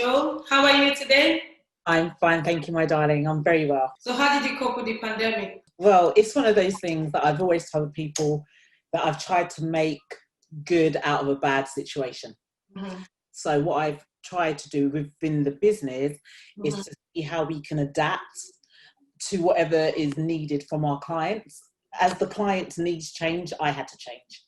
Michelle. How are you today? I'm fine, thank you, my darling. I'm very well. So how did you cope with the pandemic? Well, it's one of those things that I've always told people that I've tried to make good out of a bad situation. Mm-hmm. So what I've tried to do within the business is Mm-hmm. to see how we can adapt to whatever is needed from our clients. As the client's needs change, I had to change.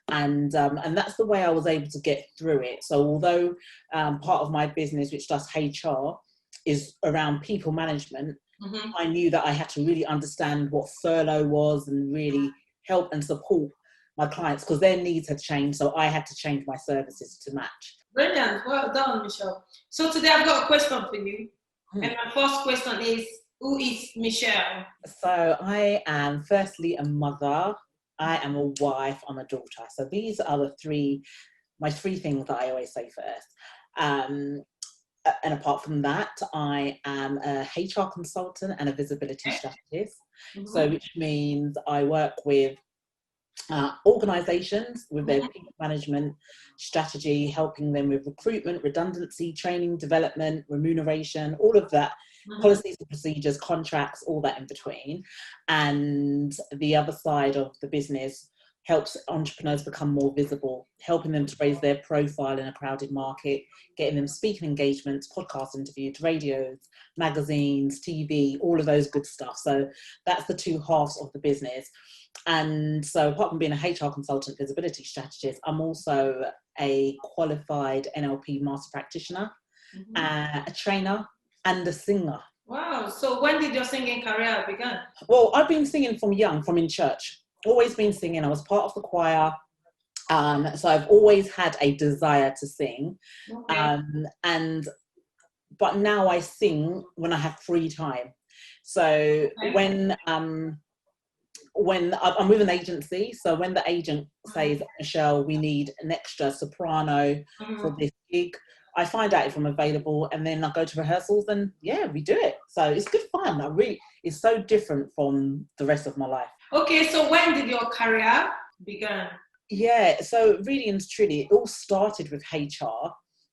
And that's the way I was able to get through it. So although part of my business, which does HR, is around people management, Mm-hmm. I knew that I had to really understand what furlough was and really help and support my clients because their needs had changed. So I had to change my services to match. Brilliant. Well done, Michelle. So today I've got a question for you. Hmm. And my first question is, who is Michelle? So I am firstly a mother, I am a wife, I'm a daughter. So these are my three things that I always say first. And apart from that, I am a HR consultant and a visibility strategist. Mm-hmm. So which means I work with organizations with their people management strategy, helping them with recruitment, redundancy, training, development, remuneration, all of that, policies and procedures, contracts, all that in between. And the other side of the business helps entrepreneurs become more visible, helping them to raise their profile in a crowded market, getting them speaking engagements, podcast interviews, radios, magazines, TV, all of those good stuff. So that's the two halves of the business. And so apart from being a HR consultant, visibility strategist, I'm also a qualified NLP master practitioner, a trainer and a singer. Wow. So when did your singing career begin? Well, I've been singing from young, from in church, always been singing. I was part of the choir. So I've always had a desire to sing. Okay. But now I sing when I have free time. So Okay. when I'm with an agency, so when the agent says, Michelle, we need an extra soprano for this gig, I find out if I'm available and then I go to rehearsals and yeah, we do it. So it's good fun. It's so different from the rest of my life. Okay, so when did your career begin? Yeah, so really and truly, it all started with HR.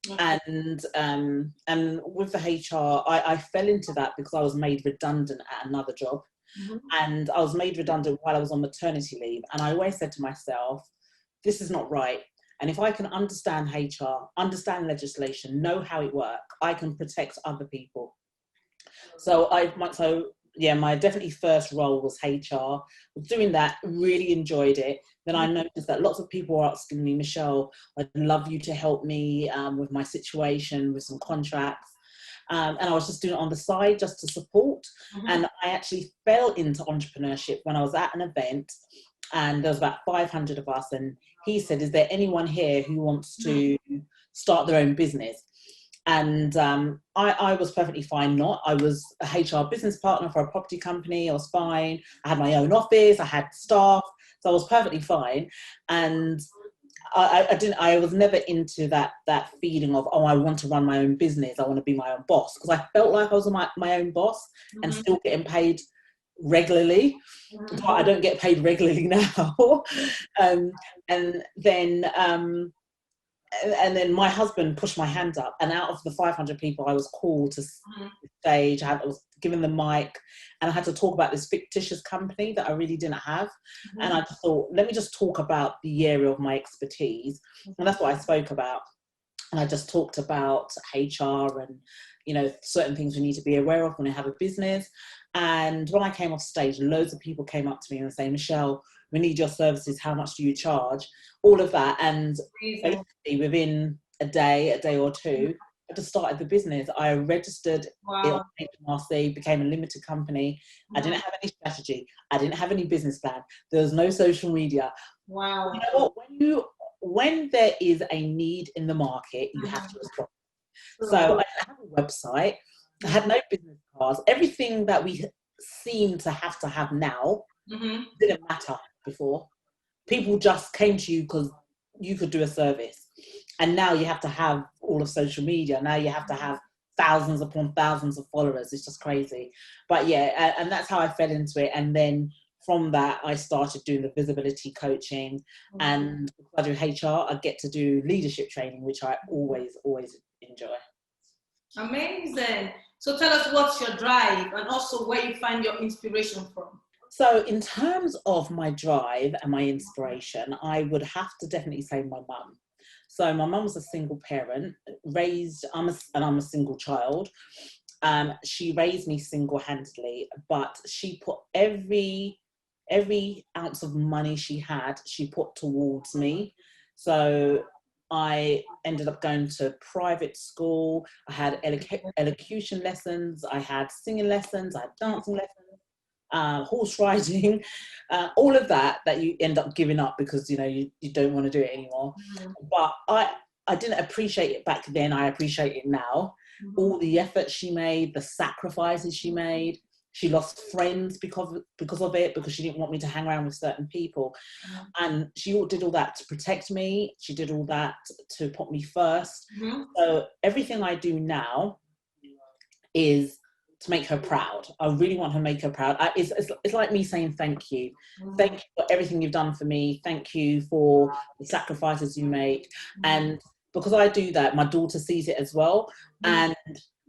Okay. And with the HR, I fell into that because I was made redundant at another job. And I was made redundant while I was on maternity leave. And I always said to myself, this is not right. And if I can understand HR, understand legislation, know how it works, I can protect other people. So my definitely first role was HR. Doing that, really enjoyed it. Then I noticed that lots of people were asking me, Michelle, I'd love you to help me with my situation, with some contracts. And I was just doing it on the side just to support. And I actually fell into entrepreneurship when I was at an event and there was about 500 of us. And he said, is there anyone here who wants to start their own business? And I was perfectly fine not. I was a HR business partner for a property company. I was fine. I had my own office. I had staff. So I was perfectly fine. And I was never into that feeling of, oh, I want to run my own business. I want to be my own boss. Because I felt like I was my own boss and still getting paid regularly. But I don't get paid regularly now. And then my husband pushed my hand up, and out of the 500 people, I was called to stage. I was given the mic, and I had to talk about this fictitious company that I really didn't have. And I just thought, let me just talk about the area of my expertise, and that's what I spoke about. And I just talked about HR and certain things we need to be aware of when we have a business. And when I came off stage, loads of people came up to me and saying, Michelle, we need your services. How much do you charge? All of that. And basically within a day or two, I just started the business. I registered it on HMRC, became a limited company. I didn't have any strategy. I didn't have any business plan. There was no social media. Wow. You know what? When there is a need in the market, you have to respond. So I didn't have a website. I had no business cards. Everything that we seem to have now didn't matter before. People just came to you because you could do a service. And now you have to have all of social media. Now you have to have thousands upon thousands of followers. It's just crazy. But yeah, and that's how I fell into it. And then from that, I started doing the visibility coaching. And because I do HR, I get to do leadership training, which I always enjoy. Amazing. So tell us what's your drive and also where you find your inspiration from. So in terms of my drive and my inspiration, I would have to definitely say my mum. So my mum was a single parent, and I'm a single child. She raised me single-handedly, but she put every ounce of money she had, she put towards me. So I ended up going to private school. I had elocution lessons, I had singing lessons, I had dancing lessons, horse riding, all of that you end up giving up because you don't want to do it anymore. Mm-hmm. But I didn't appreciate it back then. I appreciate it now. Mm-hmm. All the effort she made, the sacrifices she made. She lost friends because of it, because she didn't want me to hang around with certain people. Mm-hmm. And she did all that to protect me. She did all that to put me first. Mm-hmm. So everything I do now is to make her proud. I really want to make her proud. It's like me saying thank you. Thank you for everything you've done for me. Thank you for the sacrifices you make. And because I do that, my daughter sees it as well. And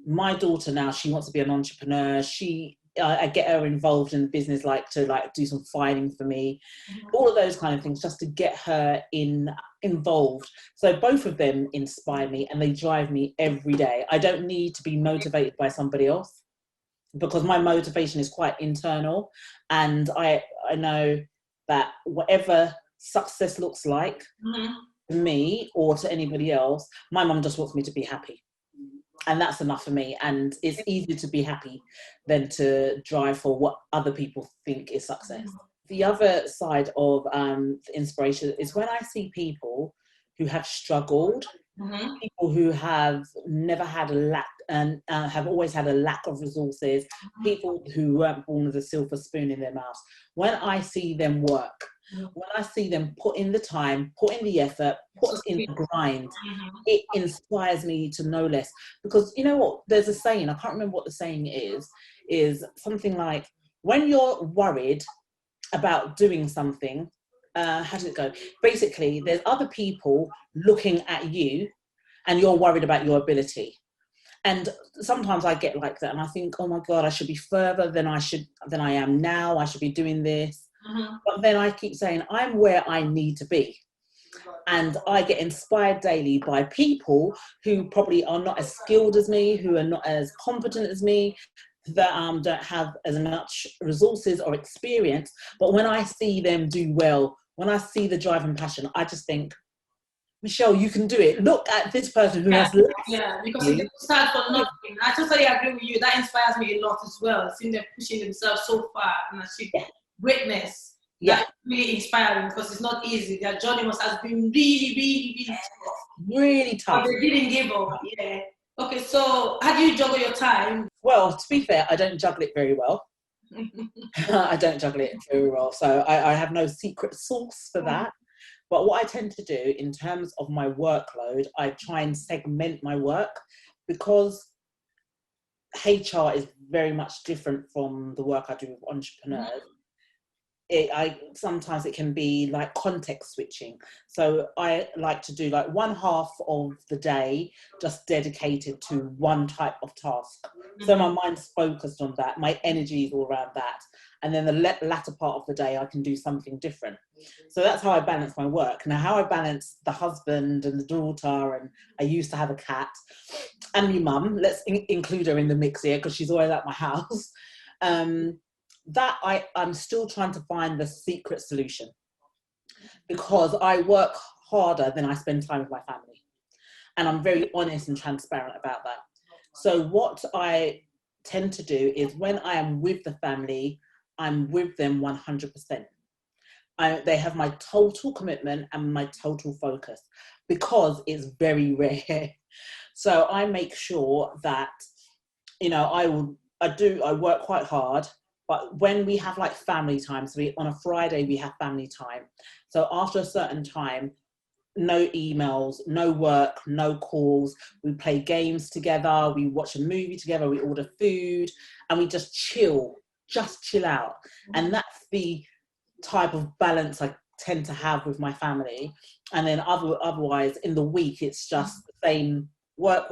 my daughter now, she wants to be an entrepreneur. I get her involved in the business, to do some filing for me, all of those kind of things, just to get her involved. So both of them inspire me and they drive me every day. I don't need to be motivated by somebody else, because my motivation is quite internal, and I know that whatever success looks like to me or to anybody else, my mum just wants me to be happy. And that's enough for me. And it's easier to be happy than to drive for what other people think is success. The other side of inspiration is when I see people who have struggled, people who have never had a lack and have always had a lack of resources, people who weren't born with a silver spoon in their mouths. When I see them work, when I see them put in the time, put in the effort, put in the grind, it inspires me to no less. Because you know what, there's a saying, I can't remember what the saying is something like, when you're worried about doing something, how does it go? Basically, there's other people looking at you and you're worried about your ability. And sometimes I get like that and I think, oh my God, I should be further than I am now. I should be doing this. But then I keep saying, I'm where I need to be. And I get inspired daily by people who probably are not as skilled as me, who are not as competent as me, that don't have as much resources or experience. But when I see them do well, when I see the drive and passion, I just think, Michelle, you can do it. Look at this person who has less. Yeah, because they didn't start from nothing. I totally agree with you. That inspires me a lot as well. Seeing them pushing themselves so far and achieve greatness. Yeah. That's really inspiring, because it's not easy. Their journey must have been really, really, really tough. Really tough. But they didn't give up. Yeah. Okay, so how do you juggle your time? Well, to be fair, I don't juggle it very well. I don't juggle it very well. So I have no secret sauce for that. But what I tend to do in terms of my workload, I try and segment my work, because HR is very much different from the work I do with entrepreneurs. Sometimes it can be like context switching. So I like to do like one half of the day just dedicated to one type of task. So my mind's focused on that. My energy is all around that. And then the latter part of the day, I can do something different. So that's how I balance my work. Now, how I balance the husband and the daughter, and I used to have a cat, and my mum, let's include her in the mix here because she's always at my house. That I'm still trying to find the secret solution, because I work harder than I spend time with my family. And I'm very honest and transparent about that. So what I tend to do is, when I am with the family, I'm with them 100%. They have my total commitment and my total focus, because it's very rare. So I make sure that, I work quite hard. But when we have like family time, so on a Friday we have family time. So after a certain time, no emails, no work, no calls. We play games together, we watch a movie together, we order food, and we just chill out. And that's the type of balance I tend to have with my family. And then otherwise in the week, it's just the same work,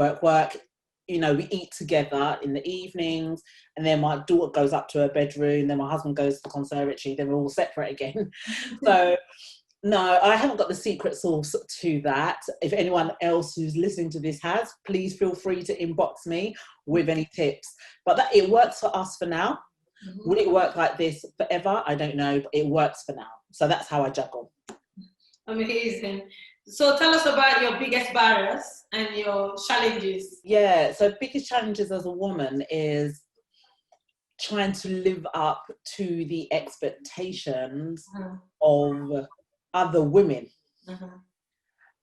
you know, we eat together in the evenings, and then my daughter goes up to her bedroom, then my husband goes to the conservatory, then we're all separate again. So no, I haven't got the secret sauce to that. If anyone else who's listening to this has, please feel free to inbox me with any tips. But that, it works for us for now. Will it work like this forever? I don't know, but it works for now. So that's how I juggle. Amazing. So tell us about your biggest barriers and your challenges. Yeah, so biggest challenges as a woman is trying to live up to the expectations of other women.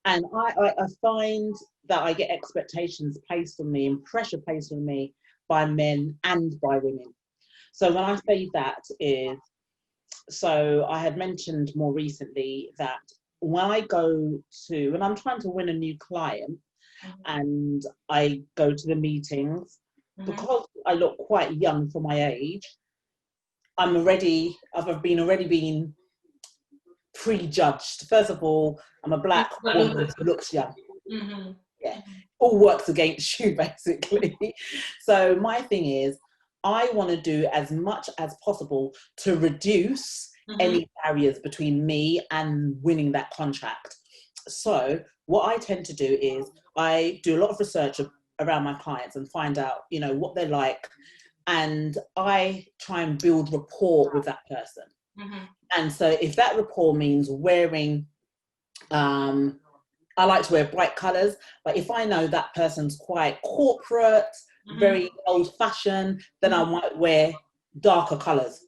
And I find that I get expectations placed on me and pressure placed on me by men and by women. So when I say that is, so I had mentioned more recently that when I'm trying to win a new client and I go to the meetings, because I look quite young for my age, I've already been prejudged. First of all, I'm a black woman who looks young. Yeah, all works against you basically. So my thing is, I want to do as much as possible to reduce any barriers between me and winning that contract. So what I tend to do is I do a lot of research around my clients and find out, you know, what they're like, and I try and build rapport with that person. And so if that rapport means wearing, I like to wear bright colours, but if I know that person's quite corporate, very old-fashioned, then I might wear darker colours.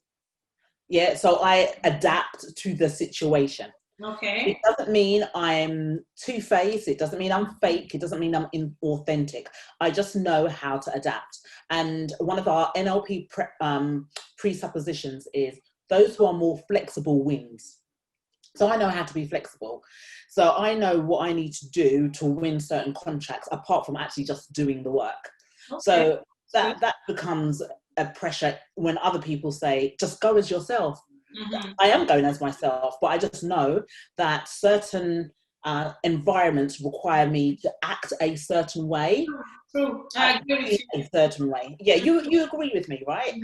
Yeah, so I adapt to the situation. Okay. It doesn't mean I'm two-faced, it doesn't mean I'm fake, it doesn't mean I'm inauthentic. I just know how to adapt. And one of our NLP presuppositions is those who are more flexible wins. So I know how to be flexible. So I know what I need to do to win certain contracts, apart from actually just doing the work. Okay. So that becomes a pressure when other people say, just go as yourself. I am going as myself, but I just know that certain environments require me to act a certain way. True. I agree with you. A certain way. Yeah, you agree with me, right?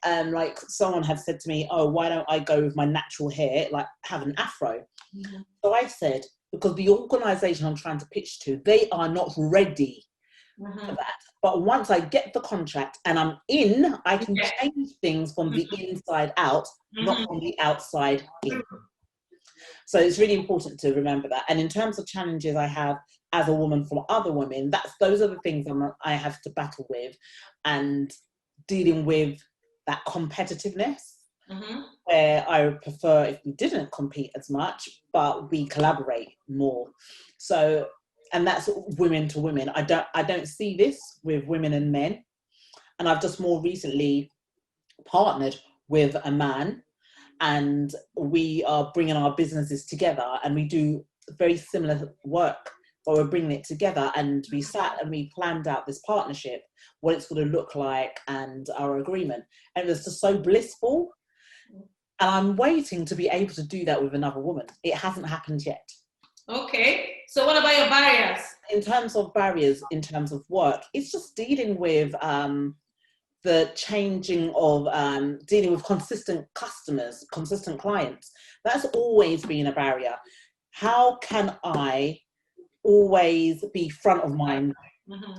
And like someone had said to me, oh, why don't I go with my natural hair, like have an afro? So I said, because the organisation I'm trying to pitch to, they are not ready for that. But once I get the contract and I'm in, I can change things from the inside out, not from the outside in. So it's really important to remember that. And in terms of challenges I have as a woman from other women, those are the things I have to battle with, and dealing with that competitiveness, where I would prefer if we didn't compete as much, but we collaborate more. So, and that's women to women. I don't see this with women and men. And I've just more recently partnered with a man, and we are bringing our businesses together, and we do very similar work, but we're bringing it together, and we sat and we planned out this partnership, what it's going to look like, and our agreement. And it was just so blissful. And I'm waiting to be able to do that with another woman. It hasn't happened yet. Okay. So what about your barriers? In terms of barriers, in terms of work, it's just dealing with the changing of dealing with consistent customers, consistent clients. That's always been a barrier. How can I always be front of mind?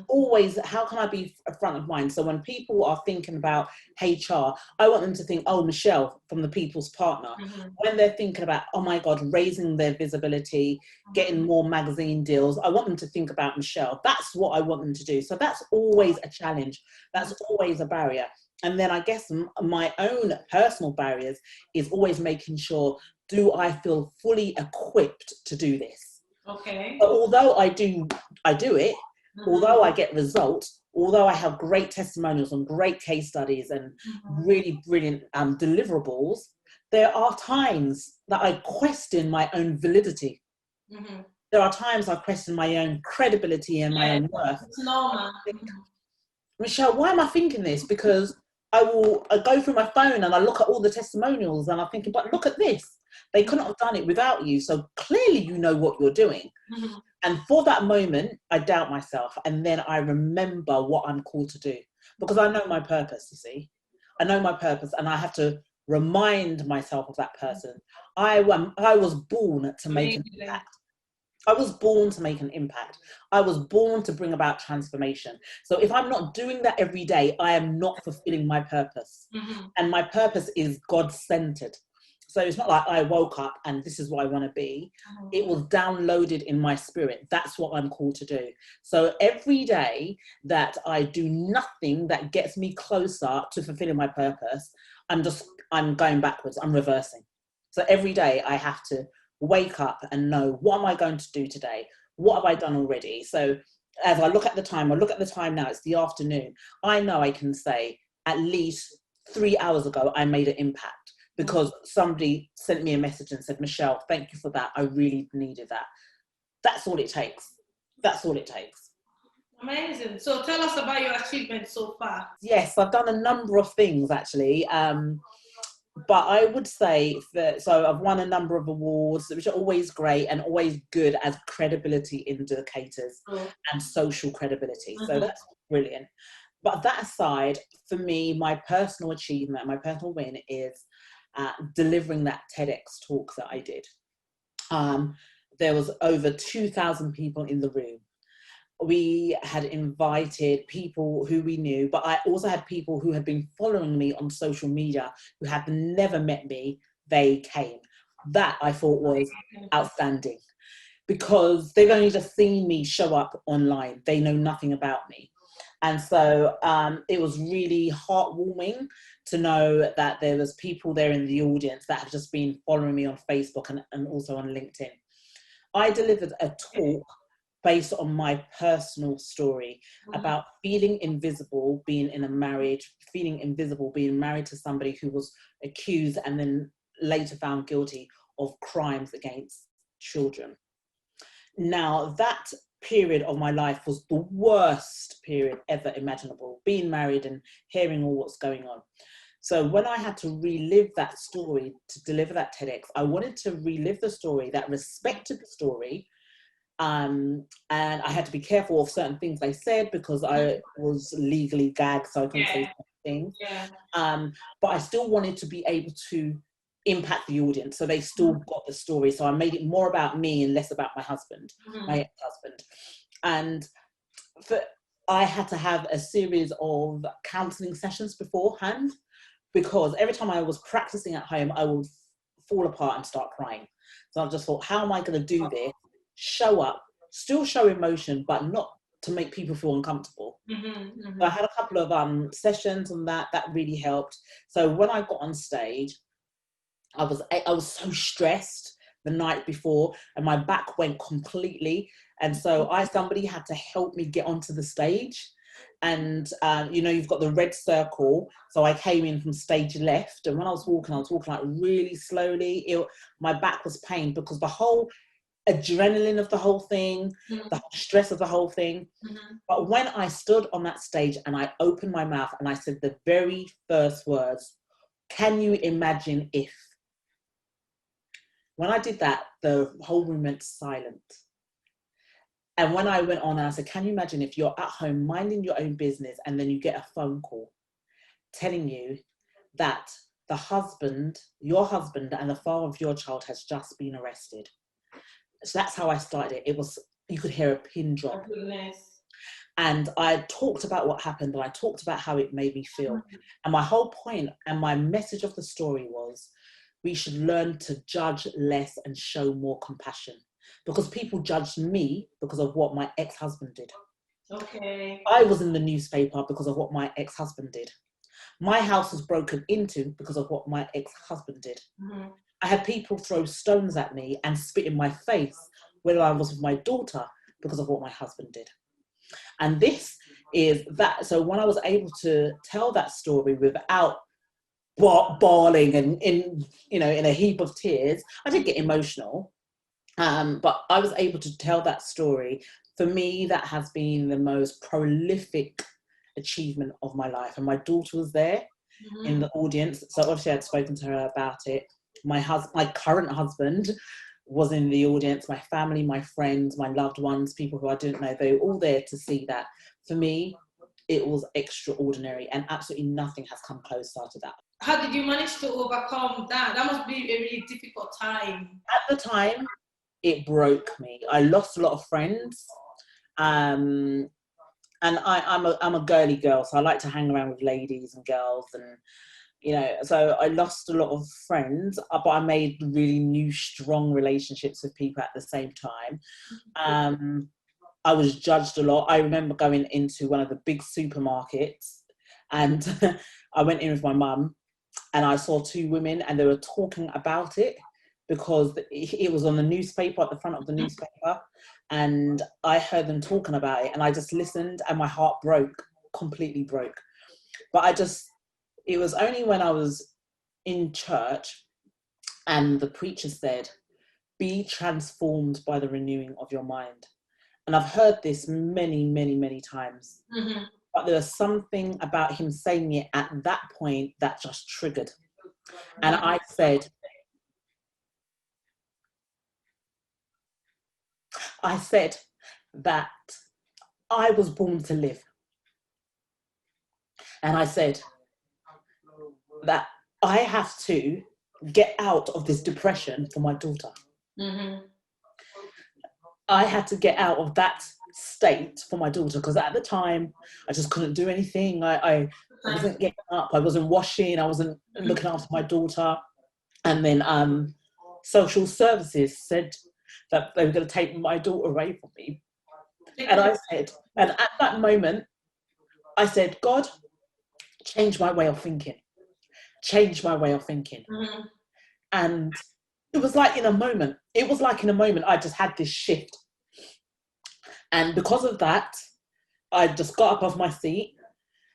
Always, how can I be front of mind? So when people are thinking about HR, I want them to think, oh, Michelle from the People's Partner. When they're thinking about, oh my God, raising their visibility, getting more magazine deals, I want them to think about Michelle. That's what I want them to do. So that's always a challenge. That's always a barrier. And then I guess my own personal barriers is always making sure, do I feel fully equipped to do this? Okay. But although I do it, although I get results, although I have great testimonials and great case studies and really brilliant deliverables, there are times that I question my own validity. There are times I question my own credibility and my own worth. It's normal. Michelle, why am I thinking this? Because I go through my phone and I look at all the testimonials and I'm thinking, but look at this. They couldn't have done it without you. So clearly you know what you're doing. Mm-hmm. And for that moment, I doubt myself. And then I remember what I'm called to do, because I know my purpose, you see. I know my purpose, and I have to remind myself of that person. I was born to make an impact. I was born to make an impact. I was born to bring about transformation. So if I'm not doing that every day, I am not fulfilling my purpose. Mm-hmm. And my purpose is God-centered. So it's not like I woke up and this is what I want to be. Mm-hmm. It was downloaded in my spirit. That's what I'm called to do. So every day that I do nothing that gets me closer to fulfilling my purpose, I'm going backwards. I'm reversing. So every day I have to wake up and know, what am I going to do today? What have I done already? So as I look at the time now, it's the afternoon. I know I can say at least 3 hours ago, I made an impact because somebody sent me a message and said, Michelle, thank you for that. I really needed that. That's all it takes. That's all it takes. Amazing. So tell us about your achievements so far. Yes, I've done a number of things actually. But I would say that, so I've won a number of awards, which are always great and always good as credibility indicators and social credibility. So that's brilliant. But that aside, for me, my personal achievement, my personal win is delivering that TEDx talk that I did. There was over 2,000 people in the room. We had invited people who we knew, but I also had people who had been following me on social media who had never met me. They came. That I thought was outstanding, because they've only just seen me show up online. They know nothing about me. And so it was really heartwarming to know that there was people there in the audience that have just been following me on Facebook and also on LinkedIn. I delivered a talk based on my personal story about feeling invisible, being in a marriage, feeling invisible, being married to somebody who was accused and then later found guilty of crimes against children. Now, that period of my life was the worst period ever imaginable, being married and hearing all what's going on. So when I had to relive that story to deliver that TEDx, I wanted to relive the story that respected the story. And I had to be careful of certain things I said because I was legally gagged, so I couldn't say certain things. But I still wanted to be able to impact the audience, so they still got the story. So I made it more about me and less about my husband, my ex-husband. And I had to have a series of counselling sessions beforehand, because every time I was practicing at home, I would fall apart and start crying. So I just thought, how am I going to do this? Show up, still show emotion, but not to make people feel uncomfortable. So I had a couple of sessions on that really helped. So when I got on stage, I was so stressed the night before and my back went completely, and so somebody had to help me get onto the stage. And you've got the red circle, so I came in from stage left, and when I was walking like really slowly. My back was pained because the whole adrenaline of the whole thing, the stress of the whole thing. But when I stood on that stage and I opened my mouth and I said the very first words, can you imagine if? When I did that, the whole room went silent. And when I went on, I said, can you imagine if you're at home minding your own business and then you get a phone call telling you that your husband and the father of your child has just been arrested? So that's how I started it. It was, you could hear a pin drop. And I talked about what happened, and I talked about how it made me feel. And my whole point and my message of the story was, we should learn to judge less and show more compassion, because people judged me because of what my ex-husband did. I was in the newspaper because of what my ex-husband did. My house was broken into because of what my ex-husband did. I had people throw stones at me and spit in my face when I was with my daughter because of what my husband did. And this is that. So when I was able to tell that story without bawling and in a heap of tears, I did get emotional, but I was able to tell that story. For me, that has been the most prolific achievement of my life. And my daughter was there in the audience, so obviously I'd spoken to her about it. my current husband was in the audience, my family, my friends, my loved ones, people who I didn't know, they were all there to see that. For me, it was extraordinary, and absolutely nothing has come closer to that. How did you manage to overcome that? That must be a really difficult time. At the time, it broke me. I lost a lot of friends. And I'm a girly girl, so I like to hang around with ladies and girls, and so I lost a lot of friends, but I made really new, strong relationships with people at the same time. I was judged a lot. I remember going into one of the big supermarkets, and I went in with my mum, and I saw two women, and they were talking about it because it was on the newspaper, at the front of the newspaper, and I heard them talking about it, and I just listened, and my heart completely broke. But it was only when I was in church and the preacher said, "Be transformed by the renewing of your mind." And I've heard this many, many, many times. Mm-hmm. But there was something about him saying it at that point that just triggered. And I said that I was born to live. And I said that I have to get out of this depression for my daughter. Mm-hmm. I had to get out of that state for my daughter, because at the time I just couldn't do anything. I wasn't getting up, I wasn't washing, I wasn't looking after my daughter. And then social services said that they were going to take my daughter away from me. And at that moment, I said, "God, change my way of thinking. Change my way of thinking." Mm-hmm. And it was like in a moment, I just had this shift. And because of that, I just got up off my seat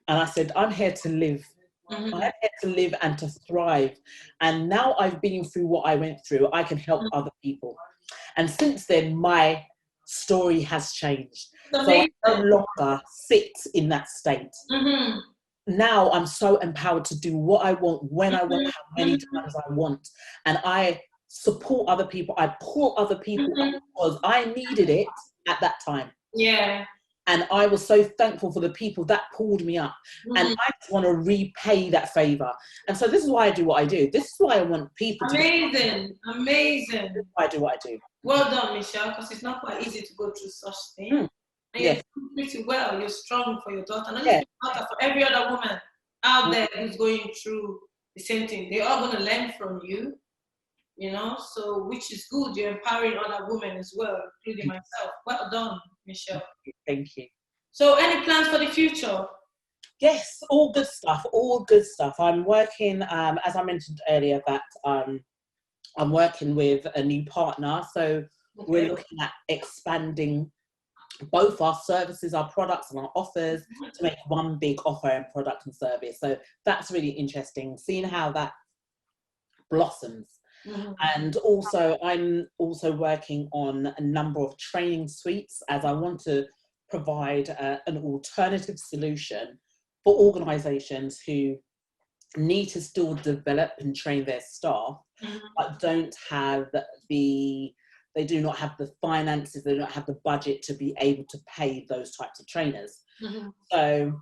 and I said, I'm here to live. Mm-hmm. I'm here to live and to thrive. And now I've been through what I went through, I can help other people. And since then, my story has changed. So I no longer sit in that state. Mm-hmm. Now I'm so empowered to do what I want, when I want, how many times I want. And I support other people. I pull other people up because I needed it at that time. Yeah. And I was so thankful for the people that pulled me up. And I just want to repay that favor. And so this is why I do what I do. This is why I want people Amazing. This is why I do what I do. Well done, Michelle, because it's not quite easy to go through such things. And you're doing pretty well. You're strong for your daughter. Not just for your daughter, for every other woman out there who's going through the same thing. They're all going to learn from you, so which is good. You're empowering other women as well, including myself. Well done, Michelle. Thank you. So any plans for the future? Yes, all good stuff. I'm working, as I mentioned earlier, that I'm working with a new partner. So we're looking at expanding both our services, our products and our offers to make one big offer and product and service. So that's really interesting, seeing how that blossoms. Mm-hmm. And also I'm also working on a number of training suites, as I want to provide an alternative solution for organisations who need to still develop and train their staff, but they do not have the finances, they don't have the budget to be able to pay those types of trainers. Mm-hmm. So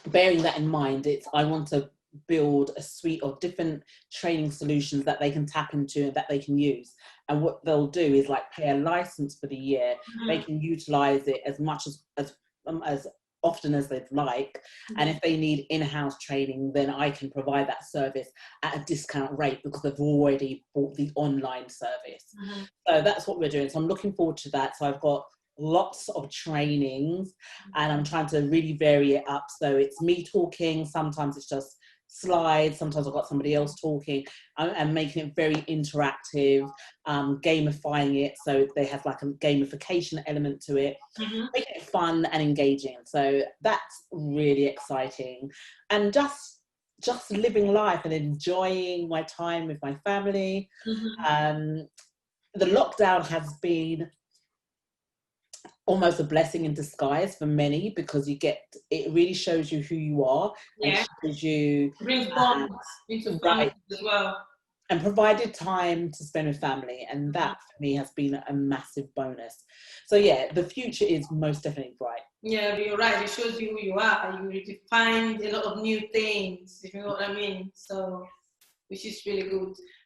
bearing that in mind, I want to build a suite of different training solutions that they can tap into and that they can use. And what they'll do is pay a license for the year. Mm-hmm. They can utilize it as much as often as they'd like. Mm-hmm. And if they need in-house training, then I can provide that service at a discount rate because they've already bought the online service. Mm-hmm. So that's what we're doing. So I'm looking forward to that. So I've got lots of trainings and I'm trying to really vary it up. So it's me talking, sometimes it's just slides, sometimes I've got somebody else talking, and making it very interactive, gamifying it so they have a gamification element to it, making it fun and engaging. So that's really exciting, and just living life and enjoying my time with my family. The lockdown has been almost a blessing in disguise for many, because it really shows you who you are. Yeah. And shows you brings bonds into family as well. and provided time to spend with family, and that for me has been a massive bonus. So yeah, the future is most definitely bright. Yeah, but you're right. It shows you who you are. You find a lot of new things, if you know what I mean. So, which is really good.